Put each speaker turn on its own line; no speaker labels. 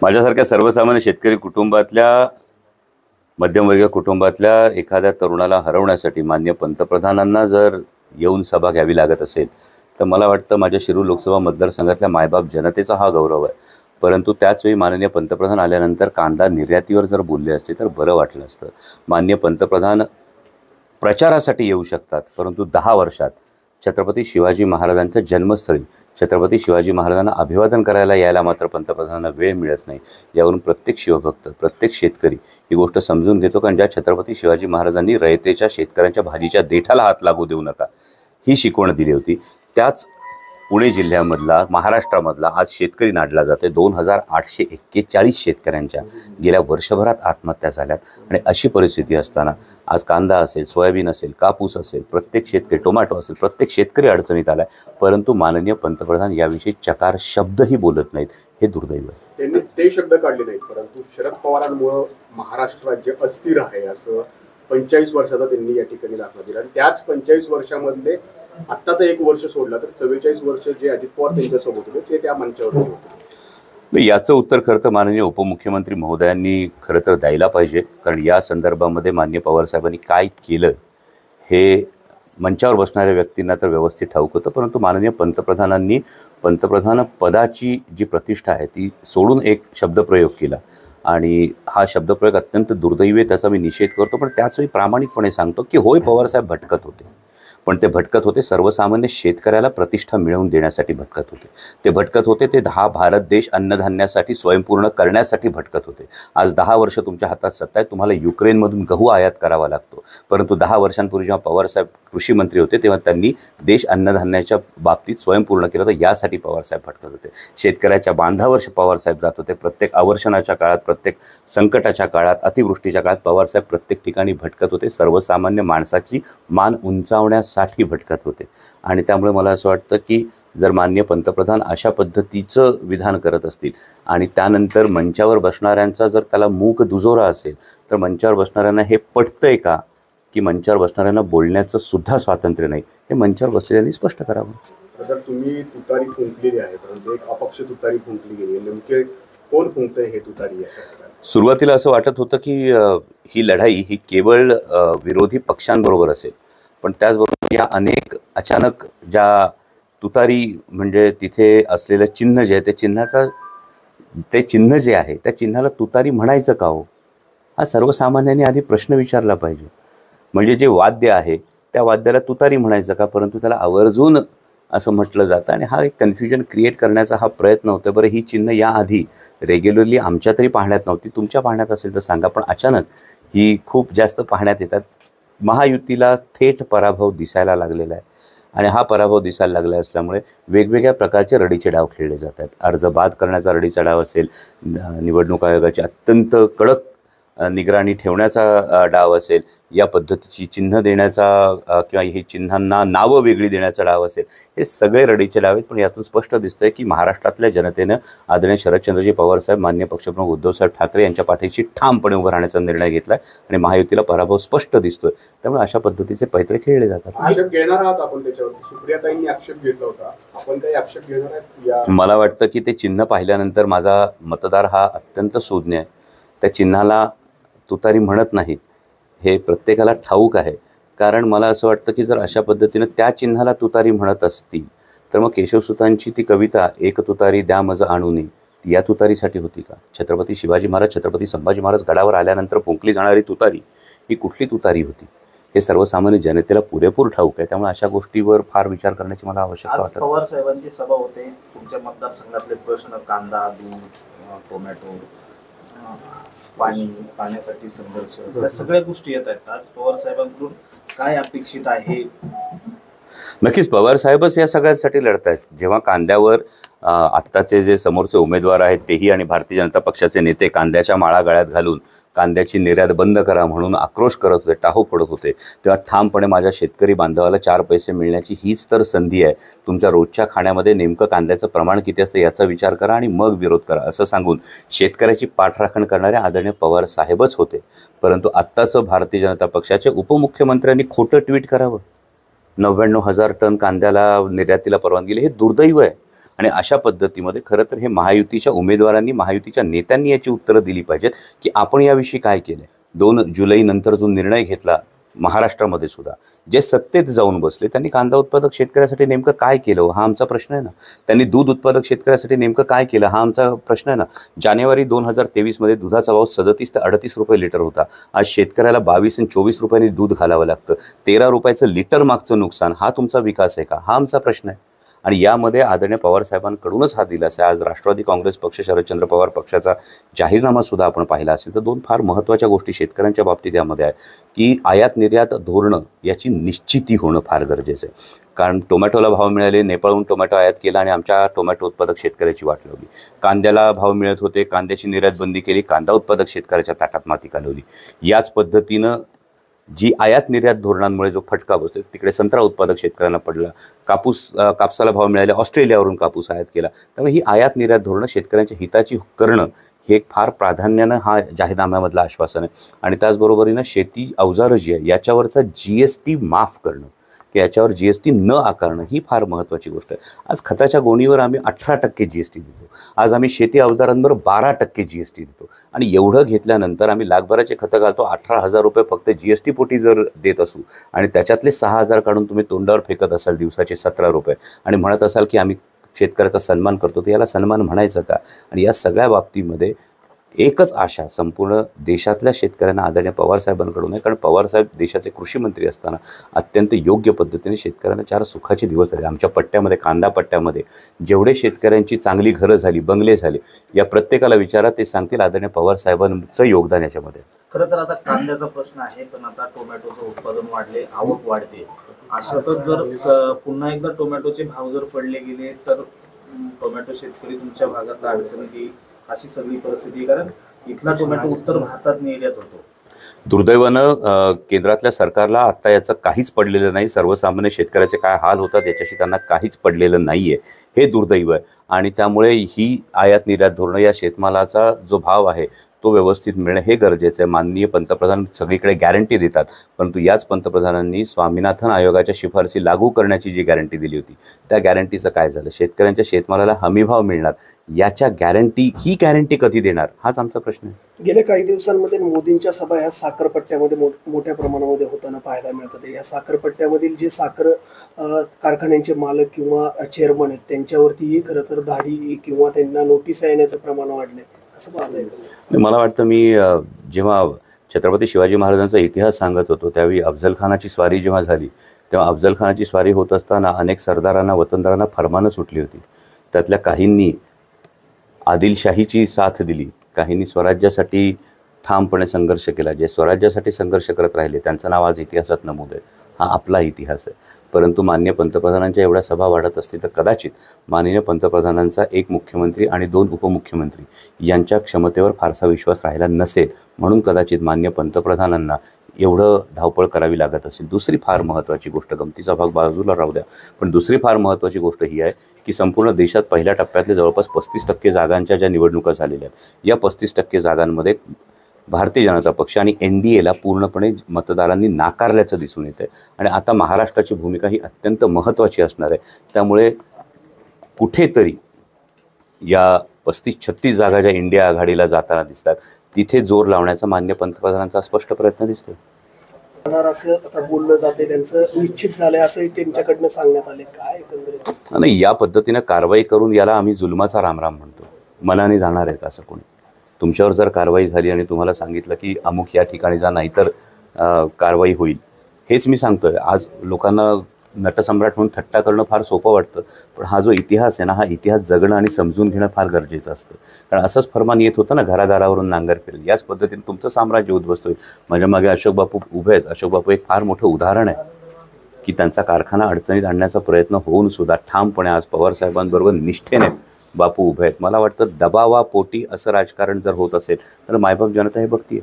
माझ्यासारख्या सर्वसामान्य शेतकरी कुटुंबातल्या मध्यमवर्गीय कुटुंबातल्या एखाद्या तरुणाला हरवण्यासाठी माननीय पंतप्रधानांना जर येऊन सभा घ्यावी लागत असेल तर मला वाटतं माझ्या शिरूर लोकसभा मतदारसंघातल्या मायबाप जनतेचा हा गौरव आहे. परंतु त्याचवेळी माननीय पंतप्रधान आल्यानंतर कांदा निर्यातीवर जर बोलले असते तर बरं वाटलं असतं. माननीय पंतप्रधान प्रचारासाठी येऊ शकतात, परंतु 10 वर्षात छत्रपती शिवाजी महाराजांच्या जन्मस्थळी छत्रपती शिवाजी महाराजांना अभिवादन करायला यायला मात्र पंतप्रधानांना वेळ मिळत नाही. यावरून प्रत्येक शिवभक्त, प्रत्येक शेतकरी ही गोष्ट समजून घेतो. कारण ज्या छत्रपती शिवाजी महाराजांनी रयतेच्या शेतकऱ्यांच्या भाजीच्या देठाला हात लागू देऊ नका ही शिकवण दिली होती, त्याच पुणे जिल्ह्यामधला, महाराष्ट्रामधला आज शेतकरी नाडला जाते. 2841 शेतकऱ्यांच्या गेल्या वर्षभरात आत्महत्या झाल्यात. आणि अशी परिस्थिती असताना आज कांदा असेल, सोयाबीन असेल, कापूस असेल, प्रत्येक शेतकरी, टोमॅटो असेल, प्रत्येक शेतकरी अडचणीत आला आहे. परंतु माननीय पंतप्रधान याविषयी चकार शब्दही बोलत नाहीत. हे दुर्दैव आहे.
त्यांनी ते शब्द काढले नाहीत, परंतु शरद पवारांमुळे महाराष्ट्र राज्य अस्थिर आहे असं 45 वर्षाचा त्यांनी या ठिकाणी दाखला दिला. आणि त्याच 45 वर्षामध्ये आत्ताचं 1 वर्ष सोडला तर 44 वर्ष जे अजित पवार त्यांच्यासोबत होते ते त्या मंचावरती होते.
याचं उत्तर खरं तर माननीय उपमुख्यमंत्री महोदयांनी खरं तर द्यायला पाहिजे. कारण या संदर्भामध्ये माननीय पवारसाहेबांनी काय केलं हे मंचावर बसणाऱ्या व्यक्तींना तर व्यवस्थित ठाऊक होतं. परंतु माननीय पंतप्रधानांनी पंतप्रधान पदाची जी प्रतिष्ठा आहे ती सोडून एक शब्दप्रयोग केला. आणि हा शब्दप्रयोग अत्यंत दुर्दैवी, त्याचा मी निषेध करतो. पण त्याचवेळी प्रामाणिकपणे सांगतो की होय, पवारसाहेब भटकत होते, पण ते भटकत होते सर्वसामान्य शेतकऱ्याला प्रतिष्ठा मिळवून देण्यासाठी भटकत होते. ते भटकत होते ते भारत देश अन्नधान्यासाठी स्वयंपूर्ण करण्यासाठी भटकत होते. आज 10 वर्ष तुमच्या हातात सत्ता आहे, तुम्हाला युक्रेनमधून गहू आयात करावा लागतो. परंतु 10 वर्षांपूर्वी जेव्हा पवारसाहेब कृषी मंत्री होते तेव्हा त्यांनी देश अन्नधान्याच्या बाबतीत स्वयंपूर्ण केलं होतं. यासाठी पवारसाहेब भटकत होते. शेतकऱ्याच्या बांधावर पवारसाहेब जात होते. प्रत्येक अवर्षणाच्या काळात, प्रत्येक संकटाच्या काळात, अतिवृष्टीच्या काळात पवारसाहेब प्रत्येक ठिकाणी भटकत होते. सर्वसामान्य माणसाची मान उंचावण्यासाठी भटकत होते. आणि त्यामुळे मला असं वाटतं की जर माननीय पंतप्रधान अशा पद्धतीचं विधान करत असतील आणि त्यानंतर मंचावर बसणाऱ्यांचा जर त्याला मूक दुजोरा असेल तर मंचावर बसणाऱ्यांना हे पटतंय का की मंचावर बसणाऱ्यांना बोलण्याचं सुद्धा स्वातंत्र्य नाही, हे मंचावर बसलेल्यांनी स्पष्ट करावं.
तर तुम्ही तुतारी फुंकलेली आहे, परंतु एक अपक्ष तुतारी फुंकली गेली, नेमके कोण फुंकतंय हे तुतारी?
सुरुवातीला असं वाटत होतं की ही लढाई ही केवळ विरोधी पक्षांबरोबर असेल, पण त्याचबरोबर या अनेक अचानक ज्या तुतारी म्हणजे तिथे असलेलं चिन्ह जे आहे ते चिन्ह जे आहे त्या चिन्हाला तुतारी म्हणायचं का हो, हा सर्वसामान्यांनी आधी प्रश्न विचारला पाहिजे. म्हणजे जे वाद्य आहे त्या वाद्याला तुतारी म्हणायचं का, परंतु त्याला आवर्जून असं म्हटलं जातं. आणि हा एक कन्फ्युजन क्रिएट करण्याचा हा प्रयत्न होतो. बरं, ही चिन्ह याआधी रेग्युलरली आमच्या तरी पाहण्यात नव्हती, तुमच्या पाहण्यात असेल तर सांगा, पण अचानक ही खूप जास्त पाहण्यात येतात. महायुतीला थेट पराभव दिसायला लागलेला आहे. आणि हा पराभव दिसायला लागला असल्यामुळे वेगवेगळ्या प्रकारचे रडीचे डाव खेळले जातात. अर्ज बाद करण्याचा रडीचा डाव असेल, निवडणूक आयोगाची अत्यंत कडक निगराणी ठेवण्याचा डाव असेल, या पद्धतीची चिन्ह देण्याचा किंवा ही चिन्हांना नावं वेगळी देण्याचा डाव असेल, हे सगळे रडीचे डाव आहेत. पण यातून स्पष्ट दिसतंय की महाराष्ट्रातल्या जनतेनं आदरणीय शरदचंद्रजी पवारसाहेब, माननीय पक्षप्रमुख उद्धवसाहेब ठाकरे यांच्या पाठीशी ठामपणे उभं राहण्याचा निर्णय घेतला आहे आणि महायुतीला पराभव स्पष्ट दिसतोय. त्यामुळे अशा पद्धतीचे पैतरे खेळले जातात.
आक्षेप घेणार आहात आपण त्याच्यावरती? सुप्रियाताईंनी आक्षेप घेतला होता, आपण काही आक्षेप घेणार आहात?
मला वाटतं की ते चिन्ह पाहिल्यानंतर माझा मतदार हा अत्यंत सूज्ञ आहे. त्या चिन्हाला तुतारी म्हणत नाहीत हे प्रत्येकाला ठाऊक आहे. कारण मला असं वाटतं की जर अशा पद्धतीनं त्या चिन्हाला तुतारी म्हणत असतील तर मग केशवसुतांची ती कविता एक तुतारी द्या मज आणूनी ती या तुतारीसाठी होती का? छत्रपती शिवाजी महाराज, छत्रपती संभाजी महाराज गडावर आल्यानंतर फुंकली जाणारी तुतारी ही कुठली तुतारी होती हे सर्वसामान्य जनतेला पुरेपूर ठाऊक आहे. त्यामुळे अशा गोष्टीवर फार विचार करण्याची मला आवश्यकता वाटत.
पवार साहेबांची सभा होते, तुमच्या मतदारसंघातले प्रश्न कांदा, दूध, टोमॅटो, पाण्यासाठी संघर्ष, या सगळ्या गोष्टी येत आहेत. आज पवार साहेबांकडून काय अपेक्षित आहे?
नक्कीच पवार साहेबच या सगळ्यासाठी लढत आहेत. जेव्हा कांद्यावर आत्ताचे जे समोरचे उमेदवार आहेत तेही आणि भारतीय जनता पक्षाचे नेते कांद्याच्या माळा गळ्यात घालून कांद्याची निर्यात बंद करा म्हणून आक्रोश करत होते, टाहो पडत होते, तेव्हा ठामपणे माझ्या शेतकरी बांधवाला 4 पैसे मिळण्याची हीच तर संधी आहे. तुमच्या रोजच्या खाण्यामध्ये नेमकं कांद्याचं प्रमाण किती असतं याचा विचार करा आणि मग विरोध करा असं सांगून शेतकऱ्याची पाठराखण करणारे आदरणीय पवार साहेबच होते. परंतु आत्ताचं भारतीय जनता पक्षाचे उपमुख्यमंत्र्यांनी खोटं ट्विट करावं, 99,000 टन कांद्याला निर्यातीला परवानगी दिली, हे दुर्दैव आहे. आणि अशा पद्धतीमध्ये खरं तर हे महायुतीच्या उमेदवारांनी, महायुतीच्या नेत्यांनी याची उत्तरं दिली पाहिजेत की आपण याविषयी काय केलं. 2 जुलैनंतर जो निर्णय घेतला महाराष्ट्रामध्ये सुद्धा, जे सत्तेत जाऊन बसले त्यांनी कांदा उत्पादक शेतकऱ्यासाठी नेमकं काय केलं हा आमचा प्रश्न आहे ना. त्यांनी दूध उत्पादक शेतकऱ्यासाठी नेमकं काय केलं हा आमचा प्रश्न आहे ना. जानेवारी 2023 दुधाचा भाव 37 ते 38 रुपये लिटर होता. आज शेतकऱ्याला 22 आणि 24 रुपयांनी दूध घालावं लागतं. 13 रुपयाचं लिटर मागचं नुकसान, हा तुमचा विकास आहे का, हा आमचा प्रश्न आहे. आणि यामध्ये आदरणीय पवारसाहेबांकडूनच हा दिलासा आहे. आज राष्ट्रवादी काँग्रेस पक्ष, शरदचंद्र पवार पक्षाचा जाहीरनामा सुद्धा आपण पाहिला असेल तर 2 फार महत्त्वाच्या गोष्टी शेतकऱ्यांच्या बाबतीत यामध्ये आहे की आयात निर्यात धोरणं याची निश्चिती होणं फार गरजेचं आहे. कारण टोमॅटोला भाव मिळाले, नेपाळहून टोमॅटो आयात केला आणि आमच्या टोमॅटो उत्पादक शेतकऱ्याची वाट लावली. कांद्याला भाव मिळत होते, कांद्याची निर्यात बंदी केली, कांदा उत्पादक शेतकऱ्याच्या ताटात माती घालवली. याच पद्धतीनं जी आयात निर्यात धोरणांमुळे जो फटका बसतो तिकडे संत्रा उत्पादक शेतकऱ्यांना पडला. कापसाला भाव मिळाले, ऑस्ट्रेलियावरून कापूस आयात केला. त्यामुळे ही आयात निर्यात धोरणं शेतकऱ्यांच्या हिताची करणं हे एक फार प्राधान्यानं हा जाहीरनाम्यामधलं आश्वासन आहे. आणि त्याचबरोबरीनं शेती अवजारं जी आहे याच्यावरचा GST माफ करणं, की याच्यावर GST न आकारणं ही फार महत्त्वाची गोष्ट आहे. आज खताच्या गोणीवर आम्ही 18% GST देतो. आज आम्ही शेती अवजारांवर 12% GST देतो. आणि एवढं घेतल्यानंतर आम्ही लाखभराचे खतं घालतो. 18,000 रुपये फक्त GST पोटी जर देत असू आणि त्याच्यातले 6,000 काढून तुम्ही तोंडावर फेकत असाल दिवसाचे 17 रुपये आणि म्हणत असाल की आम्ही शेतकऱ्याचा सन्मान करतो, तर याला सन्मान म्हणायचं का. आणि या सगळ्या बाबतीमध्ये एकच आशा संपूर्ण देशातल्या शेतकऱ्यांना आदरणीय पवारसाहेबांकडून आहे. कारण पवारसाहेब देशाचे कृषी मंत्री असताना अत्यंत योग्य पद्धतीने शेतकऱ्यांना 4 सुखाचे दिवस झाले. आमच्या पट्ट्यामध्ये, कांदा पट्ट्यामध्ये जेवढे शेतकऱ्यांची चांगली घरं झाली, बंगले झाले, या प्रत्येकाला विचारा, ते सांगतील आदरणीय पवारसाहेबांचं योगदान याच्यामध्ये.
खरं तर आता कांद्याचा प्रश्न आहे, पण आता टोमॅटोचं उत्पादन वाढले, आवक वाढते. अशातच जर पुन्हा एकदा टोमॅटोचे भाव जर पडले गेले तर टोमॅटो शेतकरी तुमच्या भागातला अडचणीत येईल, अशी सगळी परिस्थिती. कारण इथला टोमॅटो उत्तर भारतात निर्यात होतो.
दुर्दैवानं केंद्रातल्या सरकारला आत्ता याचं काहीच पडलेलं नाही. सर्वसामान्य शेतकऱ्याचे काय हाल होतात याच्याशी त्यांना काहीच पडलेलं नाही आहे, हे दुर्दैव आहे. आणि त्यामुळे ही आयात निर्यात धोरणं, या शेतमालाचा जो भाव आहे तो व्यवस्थित मिळणं हे गरजेचं आहे. माननीय पंतप्रधान सगळीकडे गॅरंटी देतात, परंतु याच पंतप्रधानांनी स्वामीनाथन आयोगाच्या शिफारसी लागू करण्याची जी गॅरंटी दिली होती त्या गॅरंटीचं काय झालं. शेतकऱ्यांच्या शेतमालाला हमीभाव मिळणार याच्या ही गॅरंटी कधी देणार, हाच आमचा प्रश्न आहे.
गेल्या काही दिवसांमध्ये मोदींच्या सभा ह्या साखरपट्ट्यामध्ये मोठ्या प्रमाणामध्ये होताना पाहायला मिळतात. या साखरपट्ट्यामधील जे साखर कारखान्यांचे मालक किंवा चेअरमन आहेत त्यांच्यावरतीही खरं तर धाडी किंवा त्यांना नोटीस येण्याचं प्रमाण वाढलंय, असं पाहता येतं.
मला वाटतं मी जेव्हा छत्रपती शिवाजी महाराजांचा इतिहास सांगत होतो त्यावेळी अफजलखानाची स्वारी जेव्हा झाली तेव्हा अफजलखानाची स्वारी होत असताना अनेक सरदारांना, वतनदारांना फरमानं सुटली होती. त्यातल्या काहींनी आदिलशाहीची साथ दिली, काहींनी स्वराज्यासाठी ठामपणे संघर्ष केला. जे स्वराज्यासाठी संघर्ष करत राहिले त्यांचं नाव आज इतिहासात नमूद आहे. हा आपला इतिहास आहे. परंतु माननीय पंतप्रधानांच्या एवढ्या सभा वाढत असतील तर कदाचित माननीय पंतप्रधानांचा 1 मुख्यमंत्री आणि 2 उपमुख्यमंत्री यांच्या क्षमतेवर फारसा विश्वास राहिला नसेल, म्हणून कदाचित माननीय पंतप्रधानांना एवढं धावपळ करावी लागत असेल. दुसरी फार महत्त्वाची गोष्ट, गमतीचा भाग बाजूला राहू द्या, पण दुसरी फार महत्त्वाची गोष्ट ही आहे की संपूर्ण देशात पहिल्या टप्प्यातले जवळपास 35% जागांच्या ज्या निवडणुका झालेल्या आहेत, या 35% जागांमध्ये भारतीय जनता पक्ष आणि NDAला पूर्णपणे मतदारांनी नाकारल्याचं दिसून येतं. आणि आता महाराष्ट्राची भूमिका ही अत्यंत महत्त्वाची असणार आहे. त्यामुळे कुठेतरी या 35-36 जागा ज्या इंडिया आघाडीला जाताना दिसतात तिथे जोर लावण्याचा माननीय पंतप्रधानांचा स्पष्ट प्रयत्न दिसतो.
असं आता बोललं जाते, त्यांचं निश्चित झालंय असंही त्यांच्याकडनं सांगण्यात आले. काय एकंदरीत
नाही, या पद्धतीनं कारवाई करून याला आम्ही जुलमाचा रामराम म्हणतो. मनाने जाणार आहे का असं कोणी? तुमच्यावर जर कारवाई झाली आणि तुम्हाला सांगितलं की अमुक या ठिकाणी जा, नाहीतर कारवाई होईल, हेच मी सांगतोय. आज लोकांना नटसम्राट म्हणून थट्टा करणं फार सोपं वाटतं, पण हा जो इतिहास आहे ना, हा इतिहास जगणं आणि समजून घेणं फार गरजेचं असतं. कारण असंच फरमान येत होतं ना, घरादारावरून नांगर फिरेल, याच पद्धतीने तुमचं साम्राज्य उद्ध्वस्त होईल. माझ्या मागे अशोक बापू उभे आहेत. अशोक बापू एक फार मोठं उदाहरण आहे की त्यांचा कारखाना अडचणीत आणण्याचा प्रयत्न होऊन सुद्धा ठामपणे आज पवारसाहेबांबरोबर निष्ठेने बापू उभे आहेत. मला वाटतं दबावापोटी असं राजकारण जर होत असेल तर मायबाप जनता हे बघतीये.